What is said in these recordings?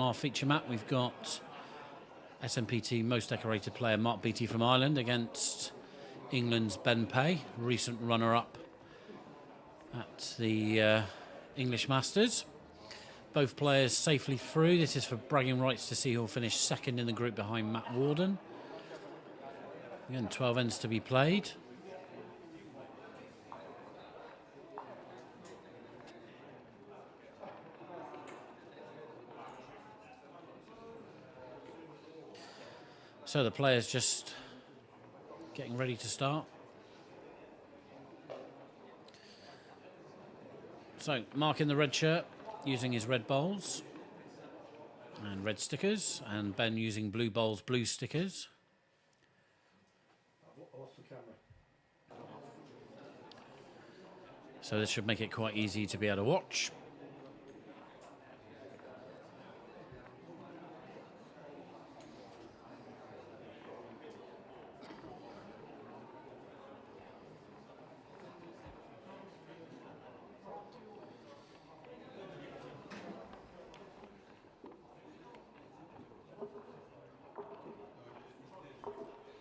our feature map, we've got SMPT Most Decorated Player Mark Beattie from Ireland against England's Ben Pay, recent runner-up at the English Masters. Both players safely through. This is for bragging rights to see who'll finish second in the group behind Matt Warden. Again, 12 ends to be played. So the players just getting ready to start. So Mark in the red shirt, using his red bowls and red stickers, and Ben using blue bowls, blue stickers. So this should make it quite easy to be able to watch.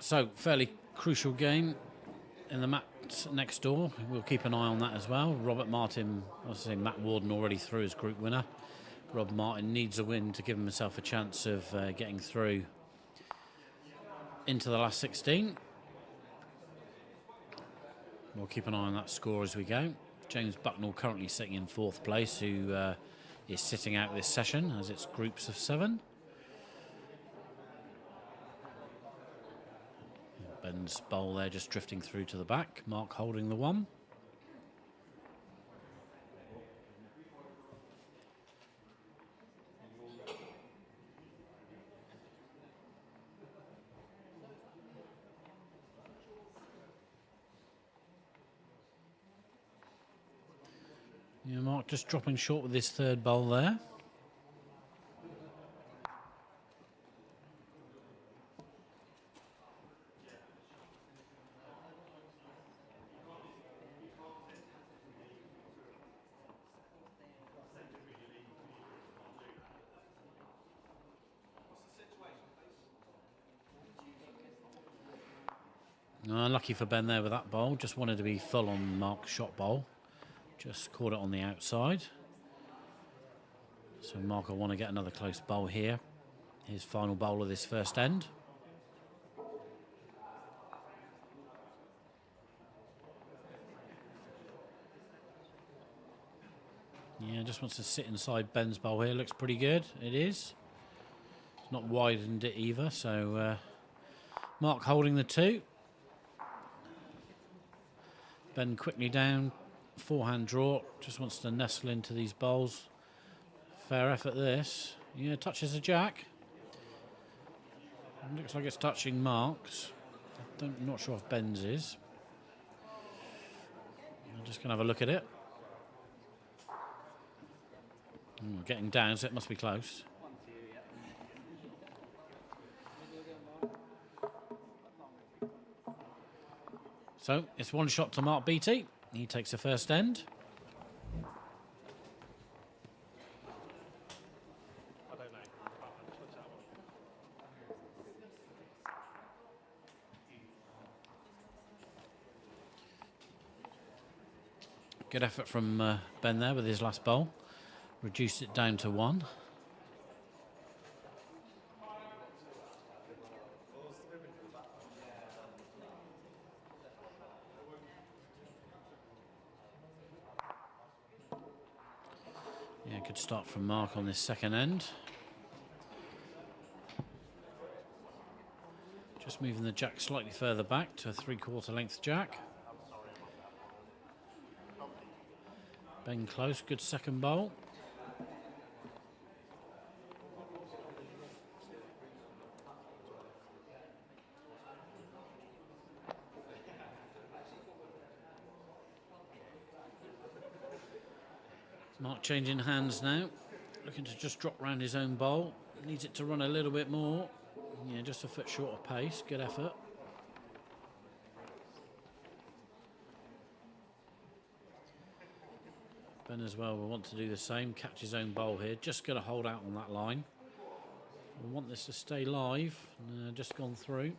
So, fairly crucial game in the mat next door. We'll keep an eye on that as well. Robert Martin, I was saying Matt Warden already through as group winner. Rob Martin needs a win to give himself a chance of getting through into the last 16. We'll keep an eye on that score as we go. James Bucknell currently sitting in 4th place, who is sitting out this session as it's groups of 7. Ben's bowl there just drifting through to the back. Mark holding the 1. Yeah, Mark just dropping short with his 3rd bowl there. Unlucky for Ben there with that bowl. Just wanted to be full on Mark's shot bowl. Just caught it on the outside. So Mark will want to get another close bowl here. His final bowl of this first end. Yeah, just wants to sit inside Ben's bowl here. Looks pretty good. It is. It's not widened it either. So Mark holding the 2. Ben quickly down, 4-hand draw, just wants to nestle into these bowls. Fair effort this. Yeah, touches a jack. Looks like it's touching Mark's. I'm not sure if Ben's is. I'm just going to have a look at it. Getting down, so it must be close. So it's 1 shot to Mark Beattie. He takes the first end. Good effort from Ben there with his last bowl. Reduced it down to 1. Yeah, good start from Mark on this second end. Just moving the jack slightly further back to a 3/4 length jack. Ben close, good second bowl. Mark changing hands now, looking to just drop round his own bowl. Needs it to run a little bit more. Yeah, just a foot short of pace. Good effort. Ben as well will want to do the same. Catch his own bowl here. Just going to hold out on that line. I want this to stay live. Just gone through.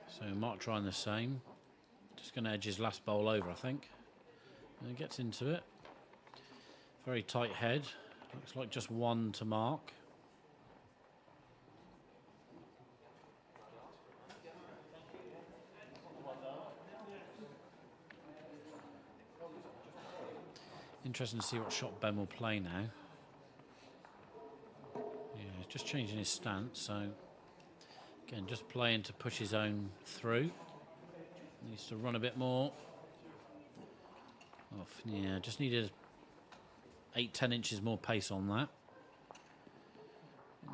So Mark trying the same. Just going to edge his last bowl over, I think. And he gets into it. Very tight head. Looks like just one to Mark. Interesting to see what shot Ben will play now. Yeah, he's just changing his stance, so again, just playing to push his own through. Needs to run a bit more. Off, yeah, just needed 8-10 inches more pace on that.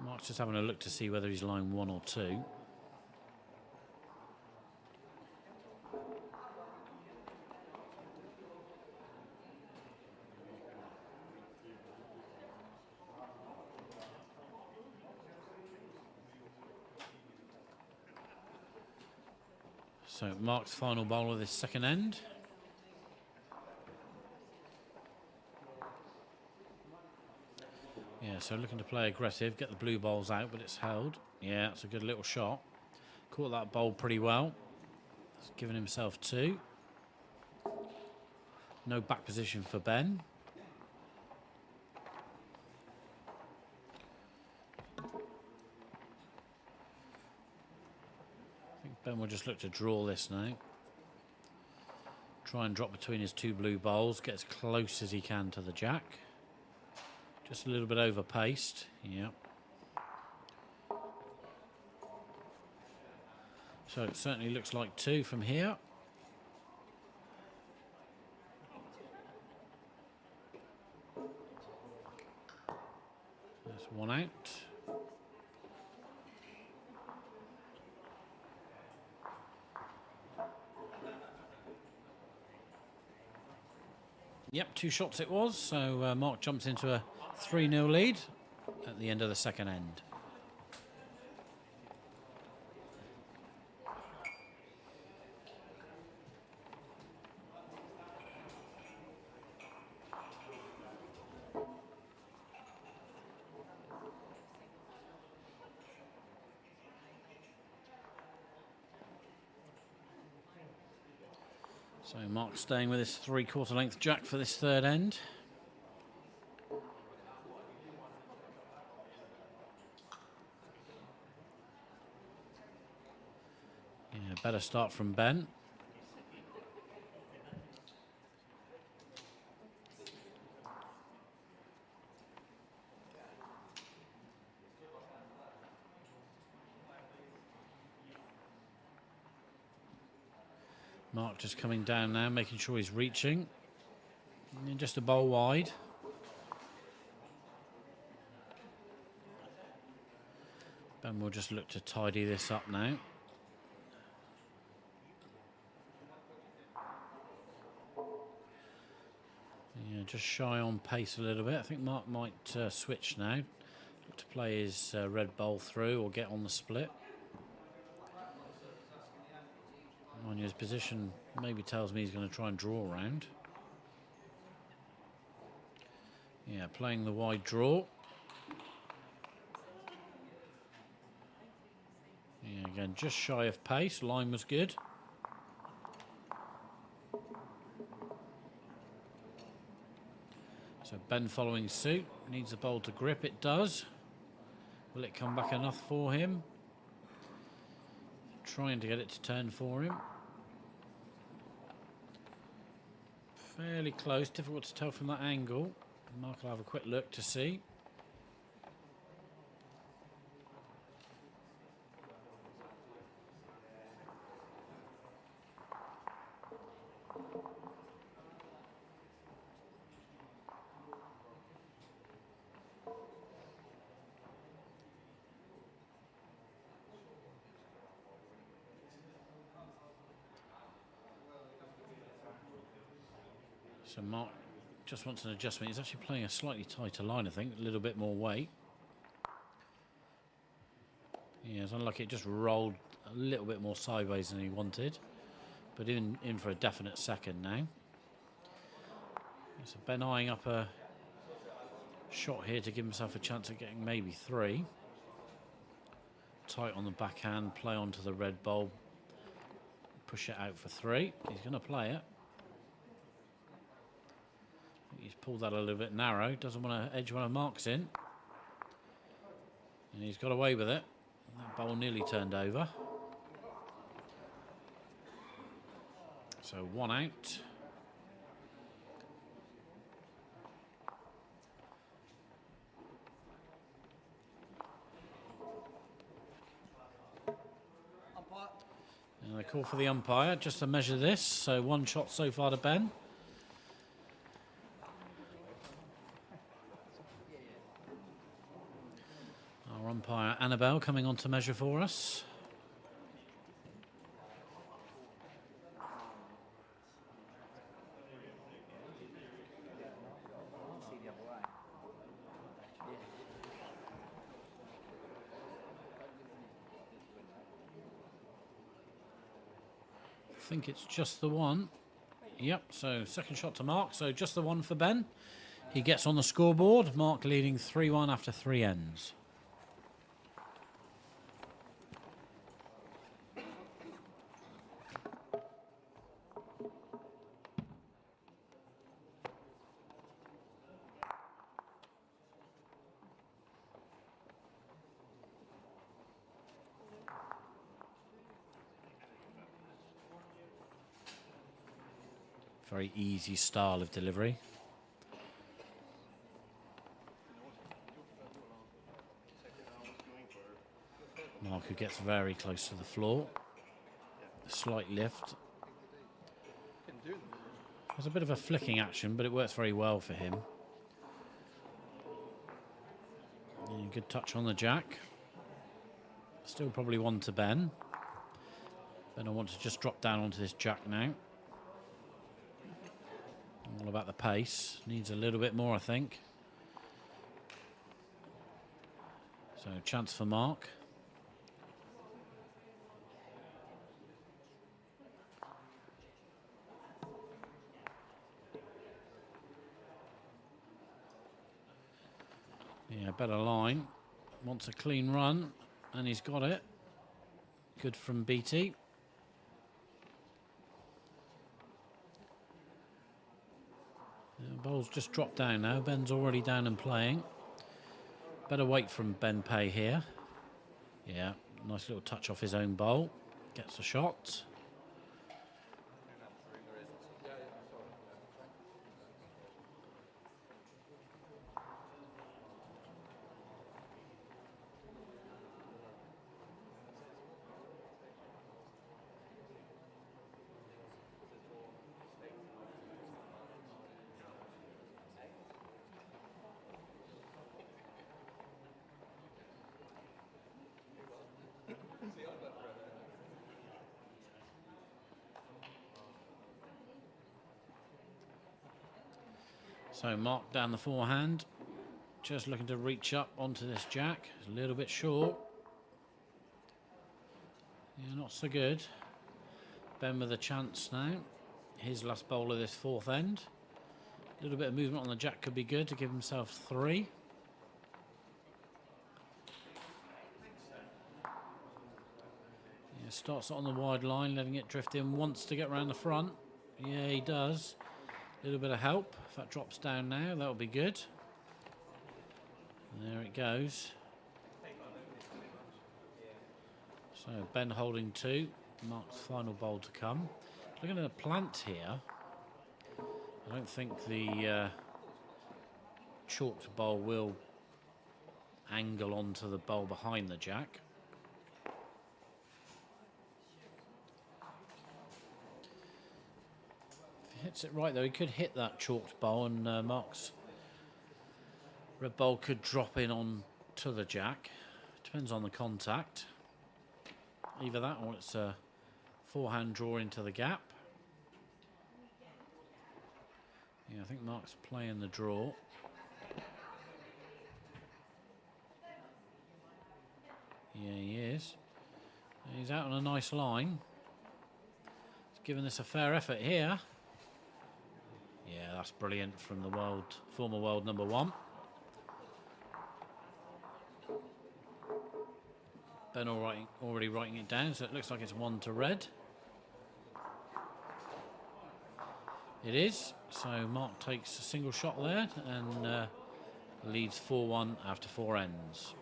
Mark's just having a look to see whether he's line 1 or 2. So Mark's final bowl of this second end. Yeah, so looking to play aggressive, get the blue balls out, but it's held. Yeah, it's a good little shot. Caught that bowl pretty well. He's given himself 2. No back position for Ben. I think Ben will just look to draw this now. Try and drop between his 2 blue bowls, get as close as he can to the jack. Just a little bit over-paced, yeah. So it certainly looks like 2 from here. There's 1 out. Yep, 2 shots it was, so Mark jumps into a 3-0 lead at the end of the second end. So Mark staying with his 3/4 length jack for this third end. Yeah, better start from Ben. Mark just coming down now, making sure he's reaching. And just a bowl wide. Ben will just look to tidy this up now. Yeah, just shy on pace a little bit. I think Mark might switch now. Look to play his red bowl through or get on the split. On his position maybe tells me he's going to try and draw around. Yeah, playing the wide draw. Yeah, again, just shy of pace. Line was good. So Ben following suit. Needs the bowl to grip. It does. Will it come back enough for him? Trying to get it to turn for him. Fairly close. Difficult to tell from that angle. Mark will have a quick look to see. So Mark just wants an adjustment. He's actually playing a slightly tighter line, I think. A little bit more weight. Yeah, it's unlucky. It just rolled a little bit more sideways than he wanted. But in for a definite second now. So Ben eyeing up a shot here to give himself a chance of getting maybe 3. Tight on the backhand, play onto the red ball. Push it out for 3. He's going to play it. He's pulled that a little bit narrow. Doesn't want to edge one of Mark's in. And he's got away with it. That bowl nearly turned over. So 1 out. And they call for the umpire just to measure this. So 1 shot so far to Ben. Our umpire Annabelle coming on to measure for us. I think it's just the one. Yep, so second shot to Mark, so just the one for Ben. He gets on the scoreboard, Mark leading 3-1 after 3 ends. Very easy style of delivery. Mark, who gets very close to the floor. A slight lift. There's a bit of a flicking action, but it works very well for him. And good touch on the jack. Still probably 1 to Ben. Ben, I want to just drop down onto this jack now. All about the pace. Needs a little bit more, I think. So, chance for Mark. Yeah, better line. Wants a clean run, and he's got it. Good from Beattie. Bowl's just dropped down now. Ben's already down and playing. Better wait from Ben Pay here. Yeah, nice little touch off his own bowl. Gets a shot. So Mark down the forehand, just looking to reach up onto this jack. It's a little bit short. Yeah, not so good. Ben with a chance now. His last bowl of this 4th end. A little bit of movement on the jack could be good to give himself 3. Yeah, starts on the wide line, letting it drift in. Wants to get around the front. Yeah, he does. A little bit of help. If that drops down now, that'll be good. And there it goes. So Ben holding 2. Mark's final bowl to come. Looking at a plant here. I don't think the chalked bowl will angle onto the bowl behind the jack. Hits it right though, he could hit that chalked bowl and Mark's red bowl could drop in on to the jack. Depends on the contact. Either that or it's a forehand draw into the gap. Yeah, I think Mark's playing the draw. Yeah, he is. He's out on a nice line. He's giving this a fair effort here. Yeah, that's brilliant from the former world number 1. Ben already writing it down, so it looks like it's 1 to red. It is. So Mark takes a single shot there and leads 4-1 after 4 ends.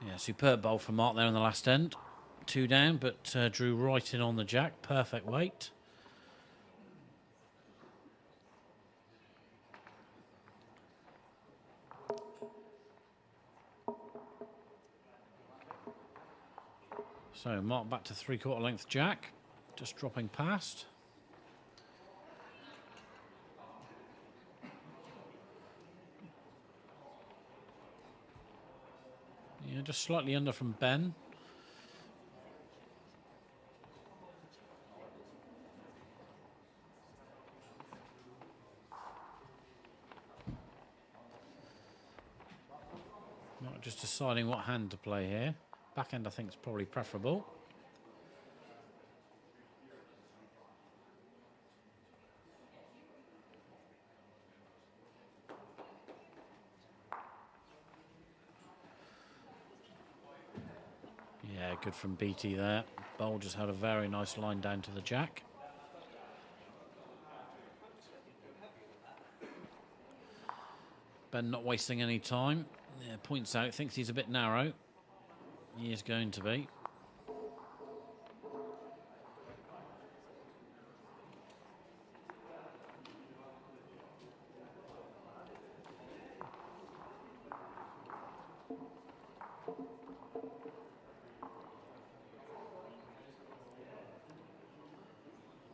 Yeah, superb bowl from Mark there in the last end. 2 down, but drew right in on the jack. Perfect weight. So Mark back to 3/4 length jack. Just dropping past. Yeah, just slightly under from Ben. Not just deciding what hand to play here. Backhand, I think, is probably preferable. Yeah, good from Beattie there. Bowl just had a very nice line down to the jack. Ben not wasting any time. Yeah, points out, thinks he's a bit narrow. He is going to be.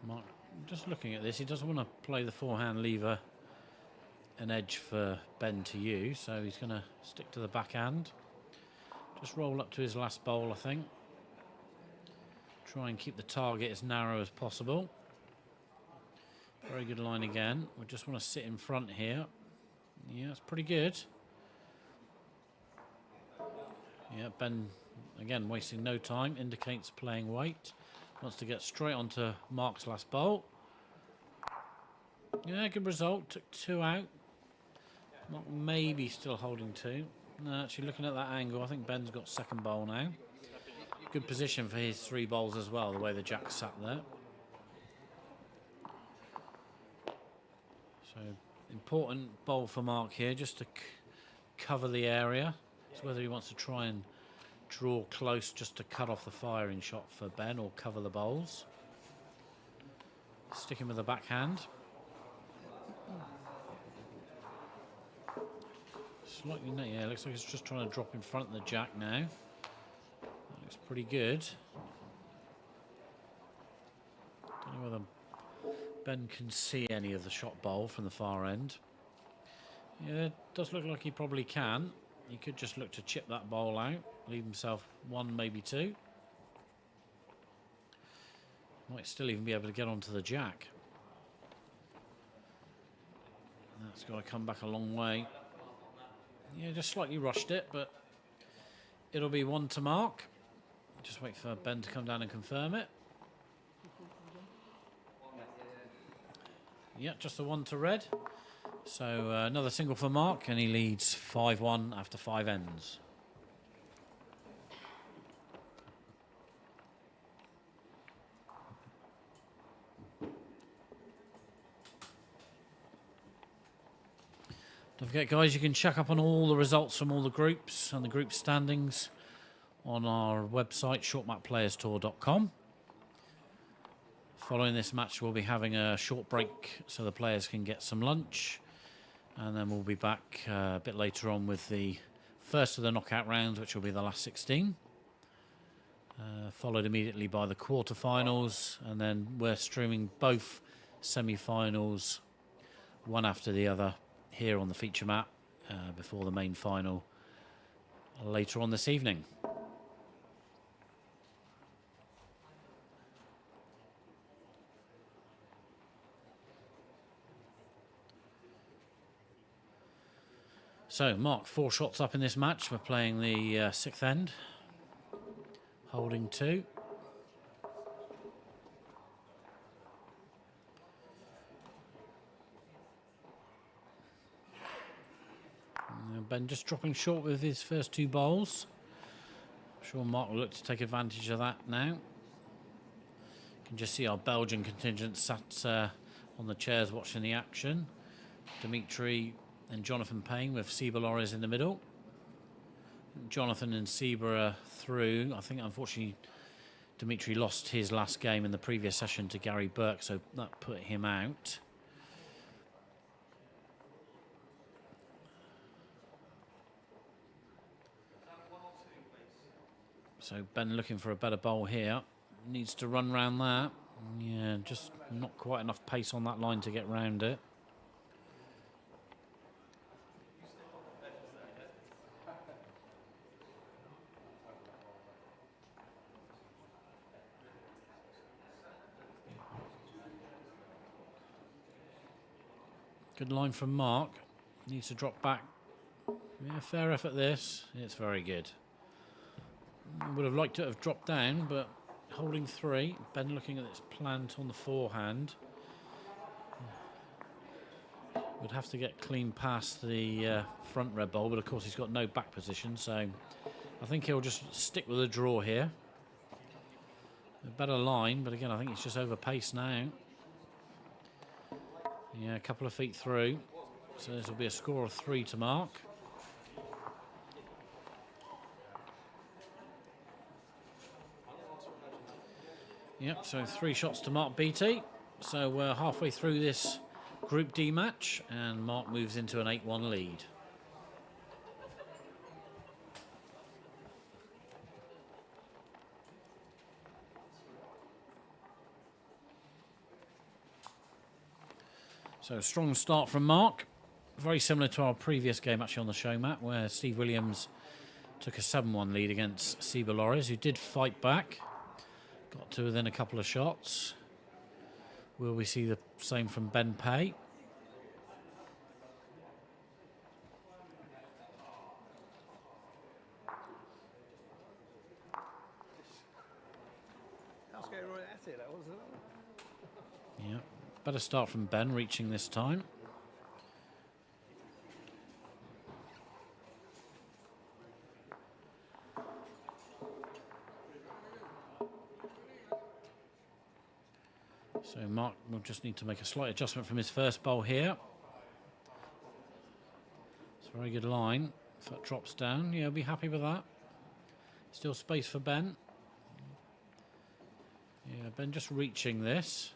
Mark, just looking at this, he doesn't want to play the forehand lever an edge for Ben to use, so he's going to stick to the backhand. Just roll up to his last bowl, I think. Try and keep the target as narrow as possible. Very good line again. We just want to sit in front here. Yeah, it's pretty good. Yeah, Ben, again, wasting no time, indicates playing weight. Wants to get straight onto Mark's last bowl. Yeah, good result. Took 2 out. Mark maybe still holding 2. No, actually looking at that angle, I think Ben's got second bowl now. Good position for his 3 bowls as well, the way the jack sat there. So, important bowl for Mark here, just to cover the area. It's whether he wants to try and draw close just to cut off the firing shot for Ben or cover the bowls. Sticking with the backhand. Slightly, yeah, looks like he's just trying to drop in front of the jack now. That looks pretty good. Don't know whether Ben can see any of the shot bowl from the far end. Yeah, it does look like he probably can. He could just look to chip that bowl out, leave himself 1, maybe 2. Might still even be able to get onto the jack. That's got to come back a long way. Yeah, just slightly rushed it, but it'll be 1 to Mark. Just wait for Ben to come down and confirm it. Yeah, just a 1 to red. So another single for Mark, and he leads 5-1 after 5 ends. Don't forget, guys, you can check up on all the results from all the groups and the group standings on our website, shortmapplayerstour.com. Following this match, we'll be having a short break so the players can get some lunch. And then we'll be back a bit later on with the first of the knockout rounds, which will be the last 16. Followed immediately by the quarterfinals. And then we're streaming both semi-finals, one after the other, here on the feature map before the main final later on this evening. So, Mark, 4 shots up in this match. We're playing the 6th end. Holding 2. Ben just dropping short with his first 2 bowls. I'm sure Mark will look to take advantage of that now. You can just see our Belgian contingent sat on the chairs watching the action. Dimitri and Jonathan Payne with Seba Lorries in the middle. Jonathan and Seba are through. I think, unfortunately, Dimitri lost his last game in the previous session to Gary Burke, so that put him out. So Ben looking for a better bowl here. Needs to run round that. Yeah, just not quite enough pace on that line to get round it. Good line from Mark. Needs to drop back. Yeah, fair effort this. It's very good. Would have liked to have dropped down, but holding 3. Ben looking at this plant on the forehand. Would have to get clean past the front red bowl, but of course he's got no back position, so I think he'll just stick with a draw here. A better line, but again, I think it's just over pace now. Yeah, a couple of feet through. So this will be a score of 3 to Mark. Yep, so 3 shots to Mark Beattie. So we're halfway through this Group D match, and Mark moves into an 8-1 lead. So strong start from Mark. Very similar to our previous game actually on the show, Matt, where Steve Williams took a 7-1 lead against Seba Lorries, who did fight back. Got to within a couple of shots. Will we see the same from Ben Pay? Yeah, better start from Ben, reaching this time. So Mark will just need to make a slight adjustment from his first bowl here. It's a very good line. If that drops down, yeah, I'll be happy with that. Still space for Ben. Yeah, Ben just reaching this.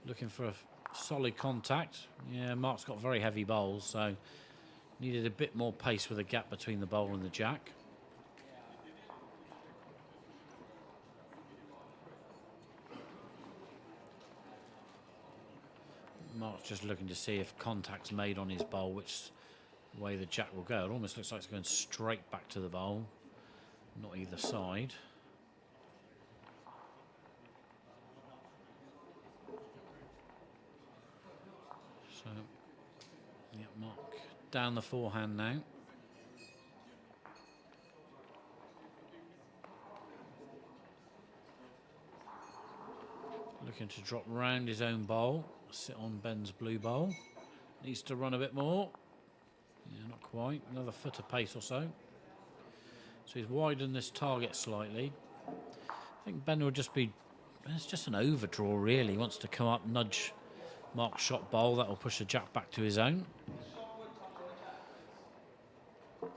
Looking for a solid contact. Yeah, Mark's got very heavy bowls, so needed a bit more pace with a gap between the bowl and the jack. Mark's just looking to see if contact's made on his bowl, which way the jack will go. It almost looks like it's going straight back to the bowl, not either side. So, yeah, Mark down the forehand now. Looking to drop round his own bowl, sit on Ben's blue bowl. Needs to run a bit more. Yeah, not quite. Another foot of pace or so. So he's widened this target slightly. I think Ben will just be... It's just an overdraw, really. He wants to come up, nudge Mark's shot bowl. That will push the jack back to his own. Yeah,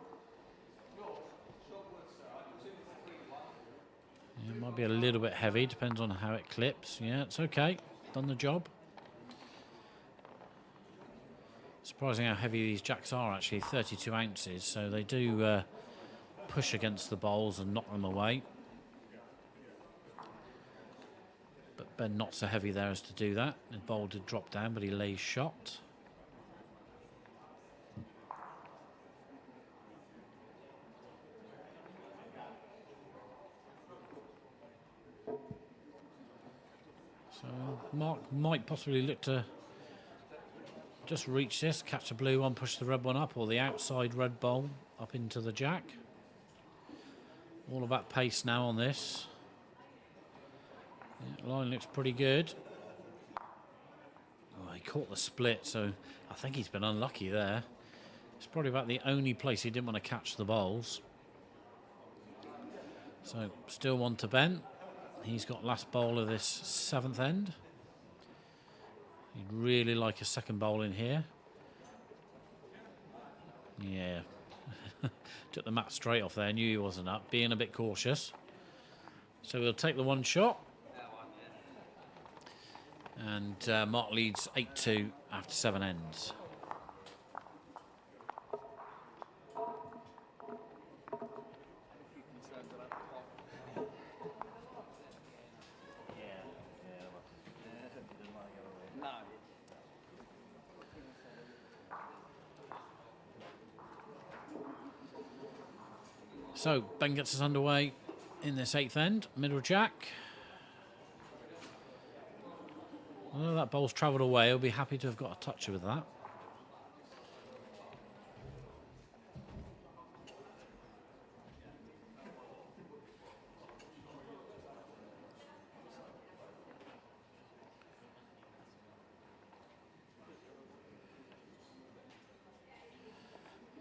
it might be a little bit heavy. Depends on how it clips. Yeah, it's okay. Done the job. Surprising how heavy these jacks are, actually, 32 ounces, so they do push against the bowls and knock them away. But Ben not so heavy there as to do that. The bowl did drop down, but he lays shot. So Mark might possibly look to just reach this, catch the blue one, push the red one up, or the outside red bowl up into the jack. All about pace now on this. Yeah, line looks pretty good. Oh, he caught the split, so I think he's been unlucky there. It's probably about the only place he didn't want to catch the bowls. So still one to Ben. He's got last bowl of this 7th end. He'd really like a second bowl in here. Yeah. Took the mat straight off there, knew he wasn't up, being a bit cautious. So we'll take the one shot. And Mark leads 8-2 after 7 ends. So Ben gets us underway in this 8th end, middle jack. Although that bowl's travelled away, he'll be happy to have got a touch with that.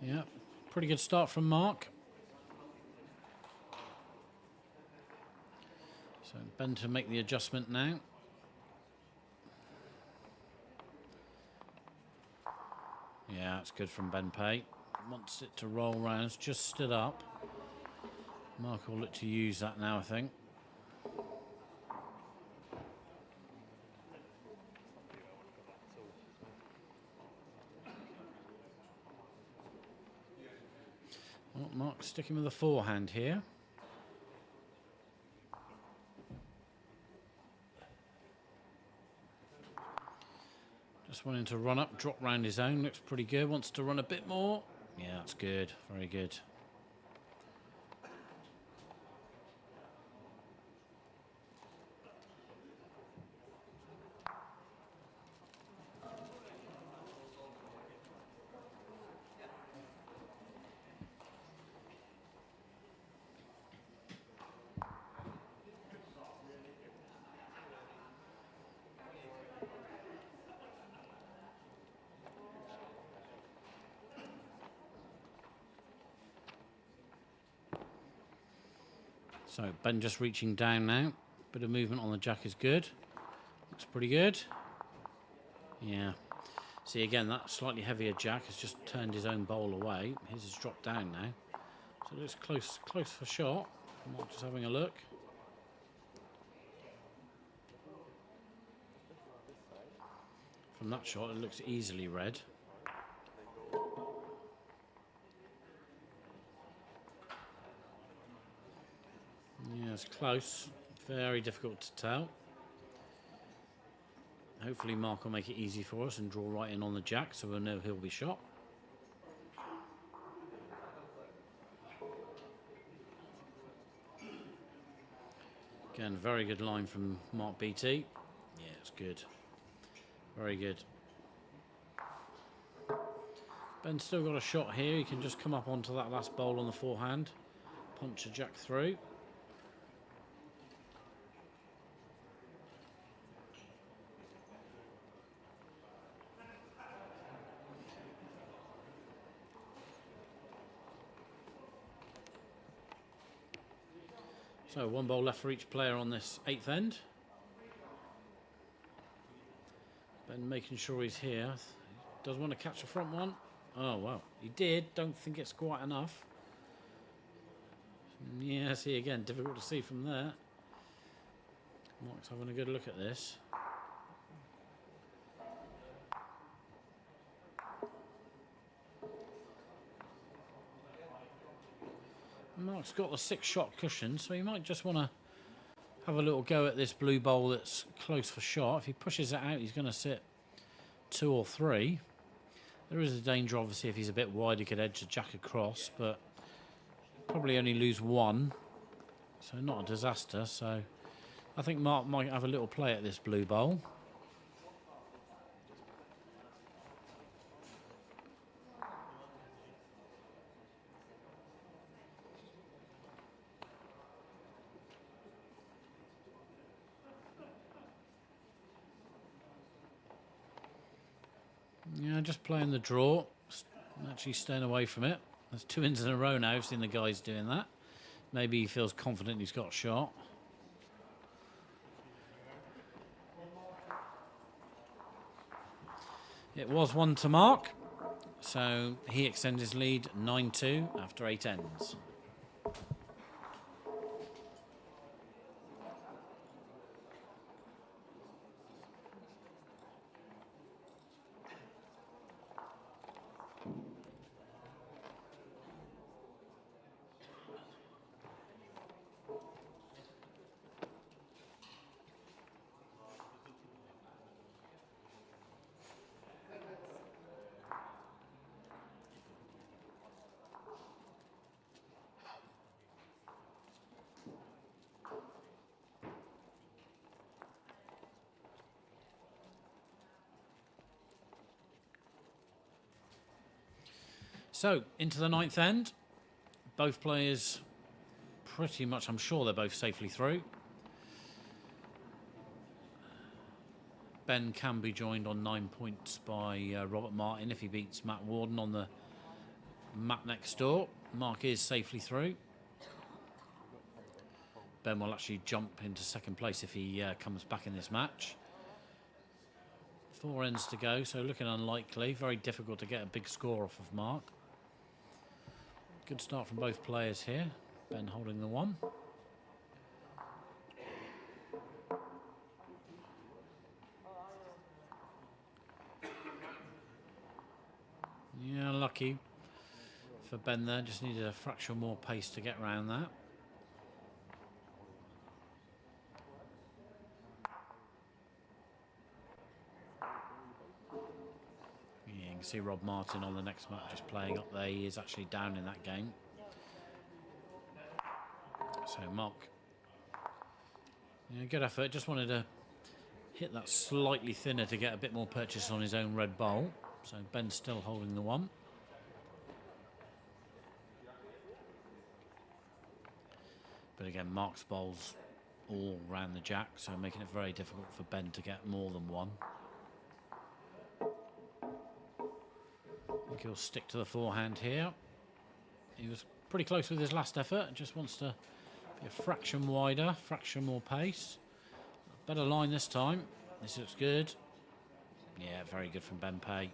Yeah, pretty good start from Mark. So Ben to make the adjustment now. Yeah, that's good from Ben Pay. Wants it to roll round. It's just stood up. Mark will look to use that now, I think. Well, Mark's sticking with the forehand here. Just wanting to run up, drop round his own. Looks pretty good. Wants to run a bit more. Yeah, that's good. Very good. So Ben just reaching down now. Bit of movement on the jack is good. Looks pretty good. Yeah. See again, that slightly heavier jack has just turned his own bowl away. His has dropped down now. So it looks close for shot. I'm just having a look. From that shot, it looks easily red. Yeah, it's close. Very difficult to tell. Hopefully Mark will make it easy for us and draw right in on the jack so we'll know he'll be shot. Again, very good line from Mark Beattie. Yeah, it's good. Very good. Ben's still got a shot here. He can just come up onto that last bowl on the forehand. Punch a jack through. So one bowl left for each player on this 8th end. Ben making sure he's here. He does want to catch the front one. Oh, wow. He did. Don't think it's quite enough. Yeah, see again, difficult to see from there. Mark's having a good look at this. Mark's got the 6-shot cushion, so he might just want to have a little go at this blue bowl that's close for shot. If he pushes it out, he's going to sit 2 or 3. There is a danger, obviously, if he's a bit wide, he could edge the jack across, but probably only lose 1. So not a disaster. So I think Mark might have a little play at this blue bowl. Yeah, just playing the draw. Actually staying away from it. There's 2 ins in a row now. I've seen the guys doing that. Maybe he feels confident he's got a shot. It was 1 to Mark. So he extends his lead 9-2 after 8 ends. So, into the 9th end. Both players pretty much, I'm sure they're both safely through. Ben can be joined on 9 points by Robert Martin if he beats Matt Warden on the map next door. Mark is safely through. Ben will actually jump into 2nd place if he comes back in this match. 4 ends to go, so looking unlikely. Very difficult to get a big score off of Mark. Good start from both players here. Ben holding the 1. Yeah, lucky for Ben there. Just needed a fraction more pace to get around that. Yeah, you can see Rob Martin on the next match just playing up there. He is actually down in that game. So Mark, yeah, good effort. Just wanted to hit that slightly thinner to get a bit more purchase on his own red bowl. So Ben's still holding the 1. But again, Mark's bowls all round the jack, so making it very difficult for Ben to get more than 1. I think he'll stick to the forehand here. He was pretty close with his last effort. Just wants to be a fraction wider, fraction more pace. Better line this time. This looks good. Yeah, very good from Ben Pay.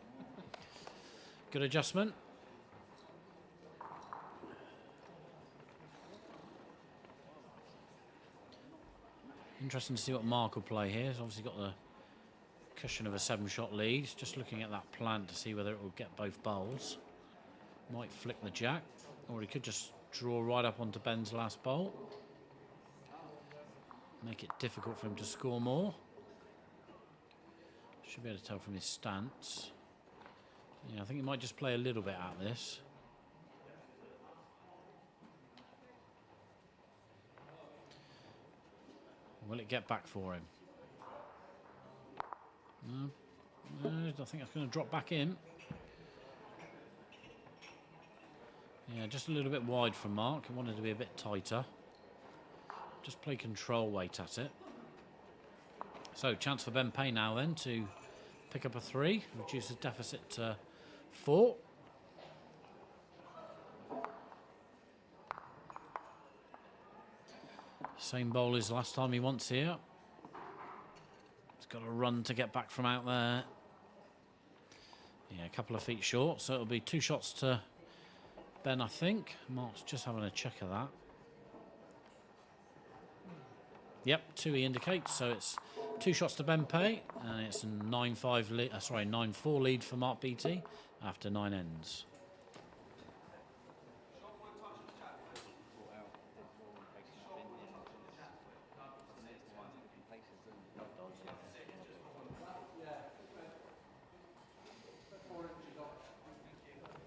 Good adjustment. Interesting to see what Mark will play here. He's obviously got the cushion of a 7-shot lead. Just looking at that plan to see whether it will get both bowls. Might flick the jack, or he could just draw right up onto Ben's last bowl. Make it difficult for him to score more. Should be able to tell from his stance. Yeah, I think he might just play a little bit out of this. Will it get back for him? No, I don't think that's going to drop back in. Yeah, just a little bit wide from Mark. He wanted to be a bit tighter. Just play control weight at it. So, chance for Ben Pay now then to pick up a 3, reduce his deficit to 4. Same bowl as last time he wants here. He's got to run to get back from out there. Yeah, a couple of feet short, so it'll be 2 shots to Ben, I think. Mark's just having a check of that. Yep, 2 he indicates, so it's 2 shots to Ben Pay, and it's a 9-4 lead for Mark Beattie after 9 ends.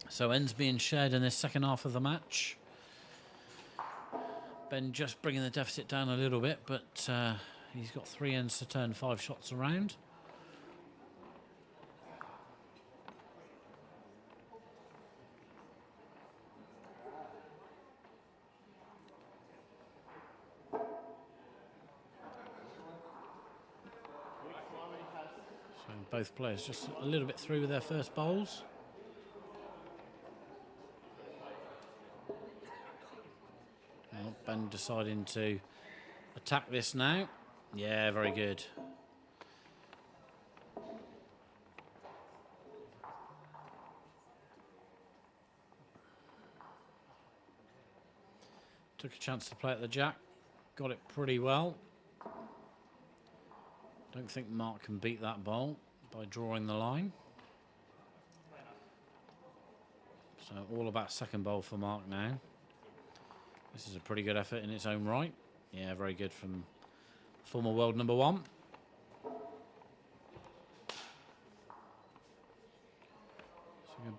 So ends being shared in this second half of the match. Ben just bringing the deficit down a little bit, but he's got 3 ends to turn 5 shots around. So both players just a little bit through with their first bowls. Well, Ben deciding to attack this now. Yeah, very good. Took a chance to play at the jack. Got it pretty well. Don't think Mark can beat that bowl by drawing the line. So all about second bowl for Mark now. This is a pretty good effort in its own right. Yeah, very good from former world number 1. So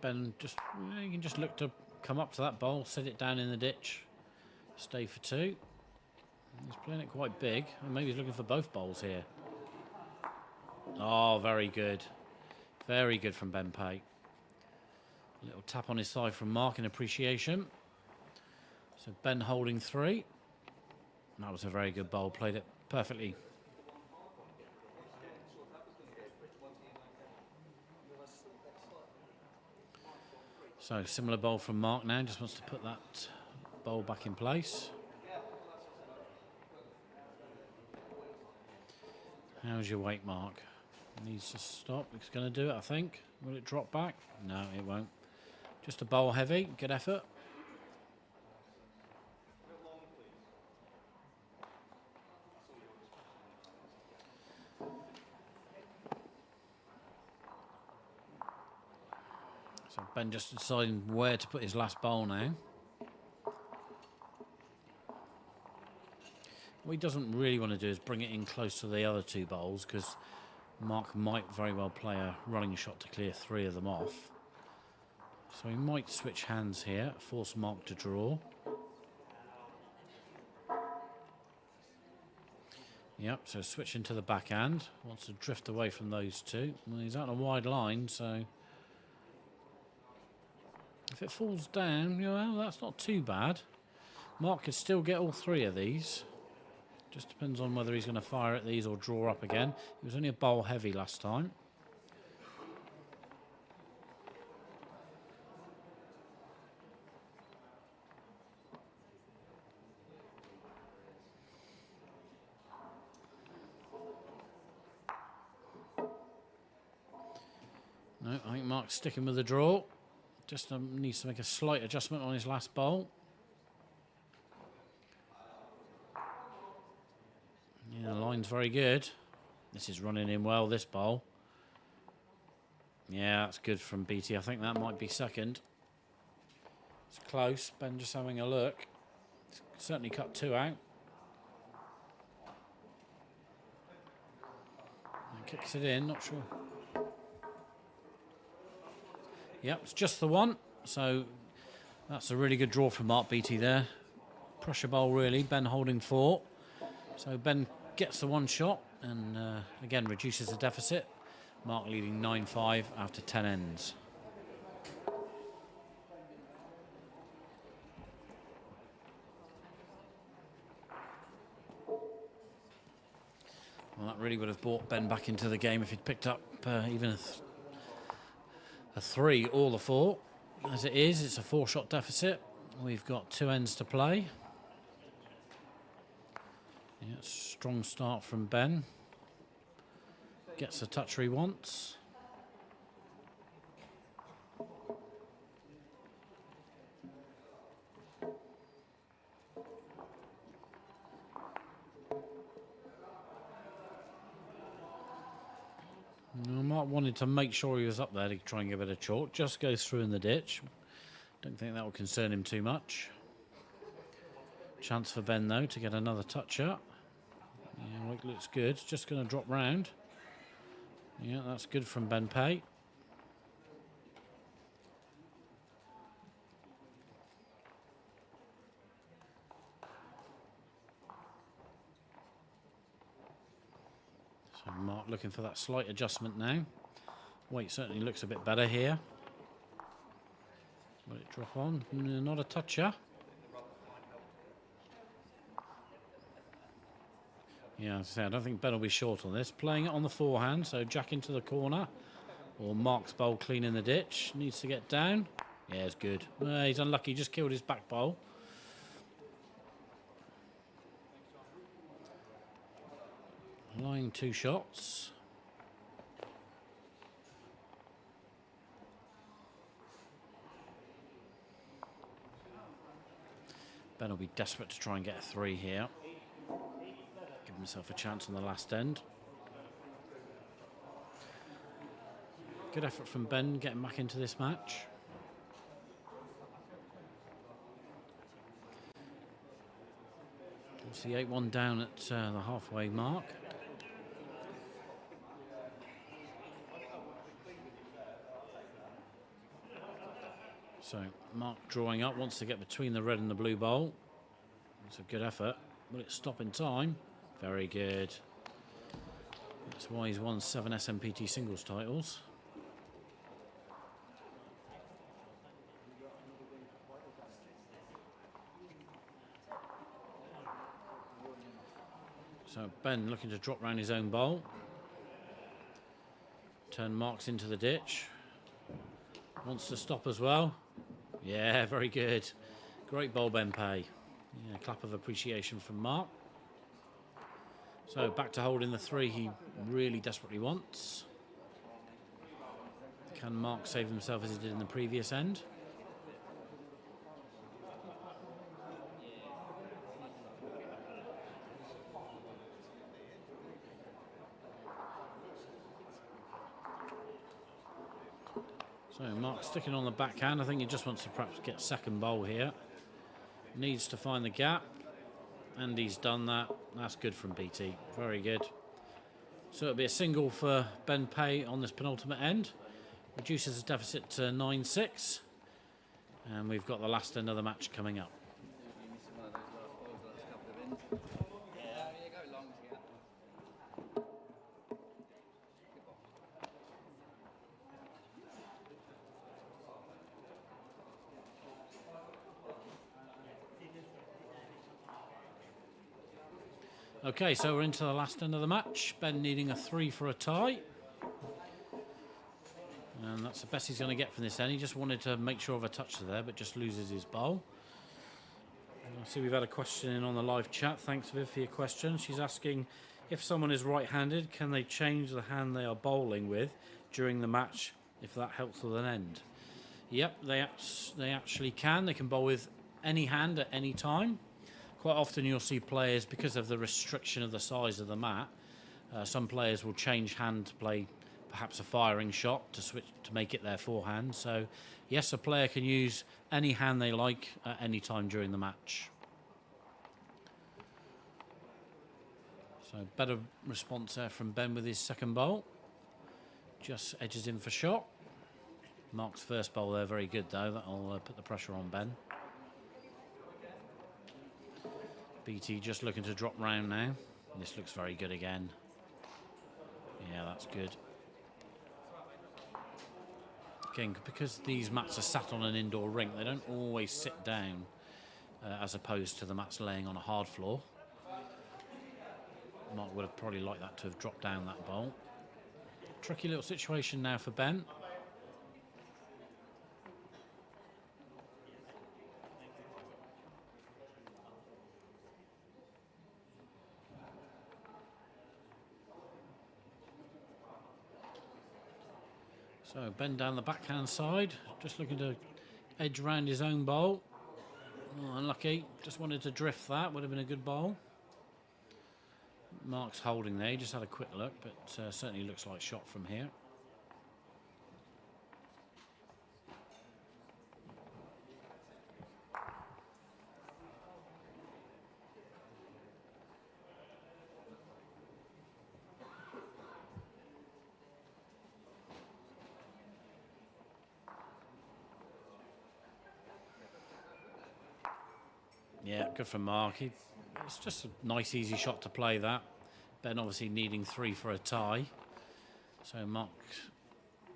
Ben just, you can just look to come up to that bowl, set it down in the ditch, stay for 2. He's playing it quite big. And maybe he's looking for both bowls here. Oh, very good. Very good from Ben Pay. A little tap on his thigh from Mark in appreciation. So Ben holding 3. That was a very good bowl. Played it perfectly. So similar bowl from Mark now. Just wants to put that bowl back in place. How's your weight, Mark? Needs to stop. It's going to do it, I think. Will it drop back? No, it won't. Just a bowl heavy. Good effort. So Ben just deciding where to put his last bowl now. What he doesn't really want to do is bring it in close to the other 2 bowls, because Mark might very well play a running shot to clear 3 of them off. So he might switch hands here, force Mark to draw. Yep, so switch into the backhand. Wants to drift away from those 2. Well, he's out on a wide line, so if it falls down, well, that's not too bad. Mark could still get all 3 of these. Just depends on whether he's going to fire at these or draw up again. It was only a bowl heavy last time. No, I think Mark's sticking with the draw. Just needs to make a slight adjustment on his last bowl. Yeah, the line's very good. This is running in well, this bowl. Yeah, that's good from Beattie. I think that might be second. It's close. Ben just having a look. It's certainly cut 2 out. And kicks it in, not sure. Yep, it's just the 1. So that's a really good draw from Mark Beattie there. Pressure bowl, really. Ben holding 4. So Ben gets the 1 shot and again reduces the deficit. Mark leading 9-5 after 10 ends. Well, that really would have brought Ben back into the game if he'd picked up even a 3 or the 4. As it is, it's a 4-shot deficit. We've got 2 ends to play. Yeah, strong start from Ben. Gets the toucher he wants. Mark wanted to make sure he was up there to try and get a bit of chalk. Just goes through in the ditch. Don't think that will concern him too much. Chance for Ben, though, to get another toucher. Yeah, weight looks good. Just going to drop round. Yeah, that's good from Ben Pay. So Mark looking for that slight adjustment now. Weight certainly looks a bit better here. Will it drop on? Not a toucher. Yeah, as I say, I don't think Ben will be short on this. Playing it on the forehand, so jack into the corner. Or Mark's bowl clean in the ditch. Needs to get down. Yeah, it's good. He's unlucky, just killed his back bowl. Line 2 shots. Ben will be desperate to try and get a 3 here. Give himself a chance on the last end. Good effort from Ben getting back into this match. It's the 8-1 down at the halfway mark. So Mark drawing up, wants to get between the red and the blue bowl. It's a good effort. Will it stop in time? Very good. That's why he's won 7 SMPT singles titles. So Ben looking to drop round his own bowl. Turn Marks into the ditch. Wants to stop as well. Yeah, very good. Great bowl, Ben Pay. Yeah, clap of appreciation from Mark. So back to holding the 3 he really desperately wants. Can Mark save himself as he did in the previous end? So Mark sticking on the backhand. I think he just wants to perhaps get second bowl here. Needs to find the gap. And he's done that. That's good from Beattie. Very good. So it'll be a single for Ben Pay on this penultimate end. Reduces his deficit to 9-6. And we've got the last end of the match coming up. Okay, so we're into the last end of the match. Ben needing a 3 for a tie. And that's the best he's going to get from this end. He just wanted to make sure of a touch there, but just loses his bowl. I see we've had a question in on the live chat. Thanks, Viv, for your question. She's asking, if someone is right-handed, can they change the hand they are bowling with during the match if that helps with an end? Yep, they actually can. They can bowl with any hand at any time. Quite often you'll see players, because of the restriction of the size of the mat, some players will change hand to play perhaps a firing shot to switch to make it their forehand. So yes, a player can use any hand they like at any time during the match. So better response there from Ben with his second bowl. Just edges in for shot. Mark's first bowl there, very good though. That'll put the pressure on Ben. Beattie just looking to drop round now. This looks very good again. Yeah, that's good. Again, because these mats are sat on an indoor rink, they don't always sit down as opposed to the mats laying on a hard floor. Mark would have probably liked that to have dropped down that bowl. Tricky little situation now for Ben. So Ben down the backhand side, just looking to edge round his own bowl. Oh, unlucky, just wanted to drift that, would have been a good bowl. Mark's holding there, he just had a quick look, but certainly looks like shot from here. Yeah, good from Mark. It's just a nice, easy shot to play that. Ben obviously needing 3 for a tie. So Mark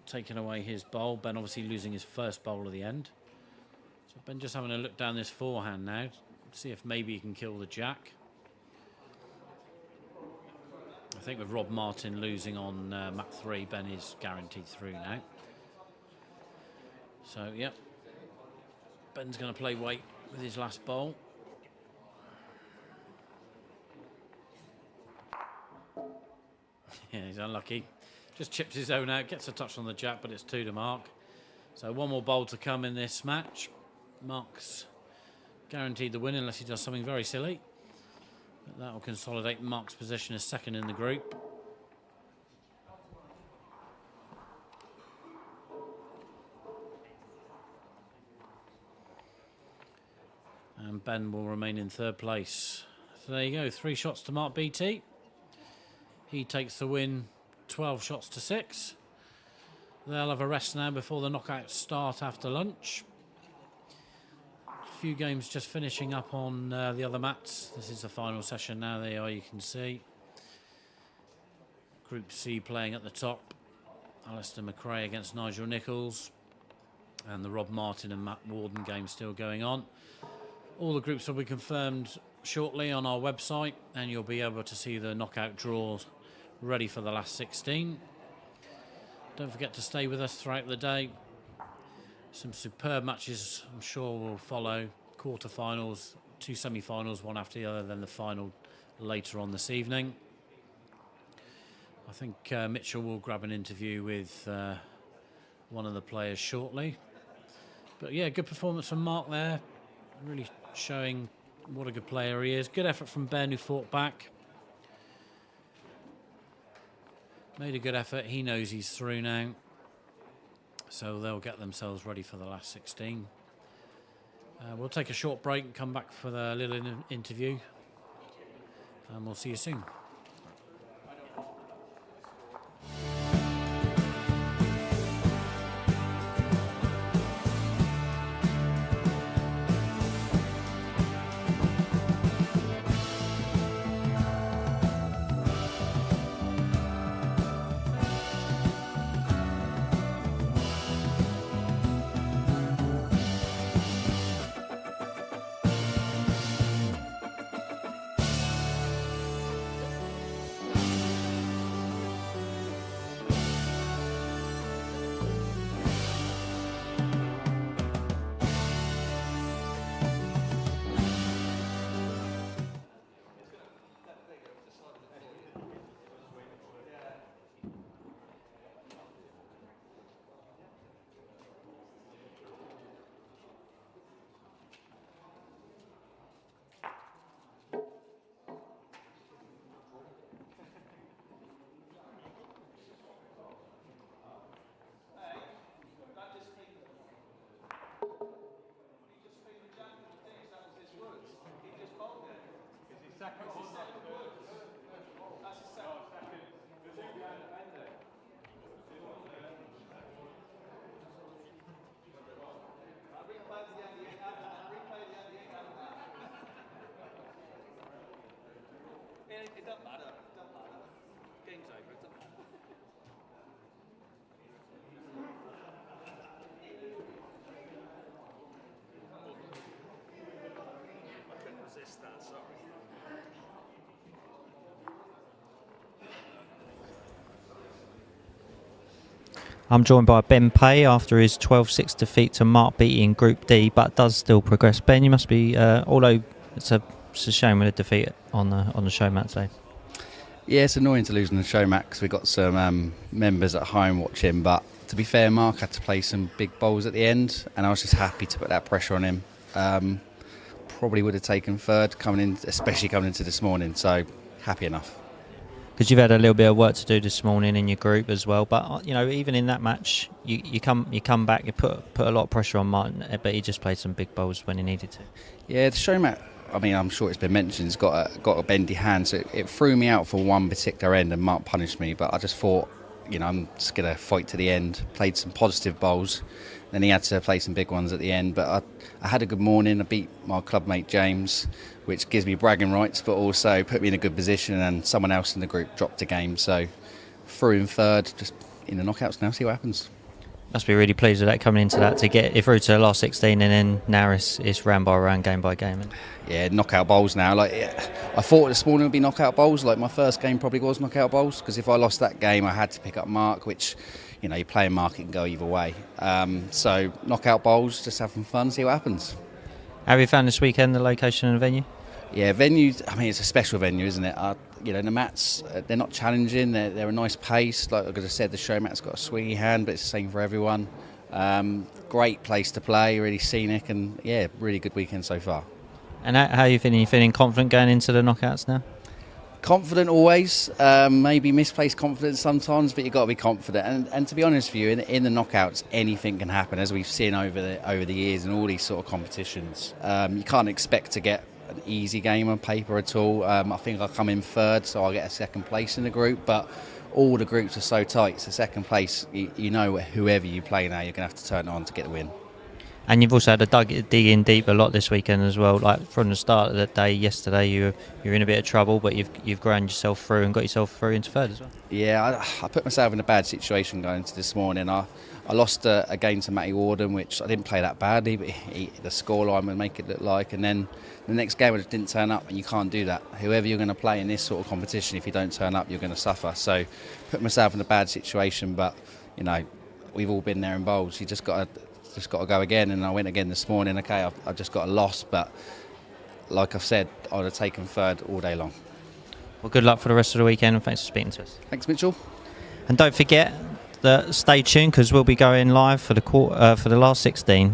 taking away his bowl. Ben obviously losing his first bowl of the end. So Ben just having a look down this forehand now. See if maybe he can kill the jack. I think with Rob Martin losing on map 3, Ben is guaranteed through now. So, yep. Ben's going to play weight with his last bowl. Yeah, he's unlucky. Just chips his own out, gets a touch on the jack, but it's 2 to Mark. So one more bowl to come in this match. Mark's guaranteed the win unless he does something very silly. But that will consolidate Mark's position as second in the group. And Ben will remain in third place. So there you go, 3 shots to Mark Beattie. He takes the win, 12 shots to 6. They'll have a rest now before the knockouts start after lunch. A few games just finishing up on the other mats. This is the final session now. There you are, you can see. Group C playing at the top. Alistair McRae against Nigel Nichols. And the Rob Martin and Matt Warden game still going on. All the groups will be confirmed shortly on our website, and you'll be able to see the knockout draws ready for the last 16. Don't forget to stay with us throughout the day. Some superb matches I'm sure will follow. Quarterfinals, 2 semi-finals, one after the other, then the final later on this evening. I think Mitchell will grab an interview with one of the players shortly. But yeah, good performance from Mark there. Really showing what a good player he is. Good effort from Ben, who fought back. Made a good effort. He knows he's through now. So they'll get themselves ready for the last 16. We'll take a short break and come back for the little interview. And we'll see you soon. It doesn't matter. It doesn't matter. Game's over. It doesn't matter. I couldn't resist that, sorry. I'm joined by Ben Pay after his 12-6 defeat to Mark Beattie in Group D, but does still progress. Ben, you must be, although it's a shame with a defeat on the show mat today. Yeah, it's annoying to lose on the show mat because we've got some members at home watching, but to be fair, Mark had to play some big bowls at the end, and I was just happy to put that pressure on him. Probably would have taken third especially coming into this morning, so happy enough. Because you've had a little bit of work to do this morning in your group as well, but you know, even in that match, you come back, you put a lot of pressure on Martin, but he just played some big bowls when he needed to. Yeah, the show mat, I mean, I'm sure it's been mentioned, it's got a bendy hand, so it threw me out for one particular end, and Mark punished me. But I just thought, I'm just going to fight to the end. Played some positive bowls, then he had to play some big ones at the end. But I had a good morning. I beat my clubmate James, which gives me bragging rights, but also put me in a good position. And someone else in the group dropped a game, so through in third, just in the knockouts now. See what happens. Must be really pleased with that coming into that to get it through to the last 16, and then now it's round by round, game by game. Yeah, knockout bowls now. Like, I thought this morning would be knockout bowls. Like, my first game probably was knockout bowls, because if I lost that game, I had to pick up Mark, which, you know, you play in Mark, it can go either way. So knockout bowls, just having fun, see what happens. How have you found this weekend, the location and the venue? Yeah, venue. I mean, it's a special venue, isn't it? You know, the mats, they're not challenging. They're a nice pace. Like I said, the show mat's got a swingy hand, but it's the same for everyone. Great place to play, really scenic, and yeah, really good weekend so far. And how are you feeling? You feeling confident going into the knockouts now? Confident always, maybe misplaced confidence sometimes, but you've got to be confident. And to be honest with you, in the knockouts, anything can happen, as we've seen over the years in all these sort of competitions. You can't expect to get an easy game on paper at all. I think I'll come in third, so I'll get a second place in the group, but all the groups are so tight, so second place, you know, whoever you play now, you're going to have to turn it on to get the win. And you've also had to dig in deep a lot this weekend as well. Like from the start of the day yesterday, you're in a bit of trouble, but you've ground yourself through and got yourself through into third as well. Yeah, I put myself in a bad situation going into this morning. I lost a game to Matty Warden, which I didn't play that badly, but the scoreline would make it look like. And then the next game I just didn't turn up, and you can't do that. Whoever you're going to play in this sort of competition, if you don't turn up, you're going to suffer. So put myself in a bad situation, but you know, we've all been there in bowls. You just got to go again, and I went again this morning. Okay, I've just got a loss, but like I've said, I would have taken third all day long. Well, good luck for the rest of the weekend, and thanks for speaking to us. Thanks, Mitchell. And don't forget that stay tuned, because we'll be going live for the last 16.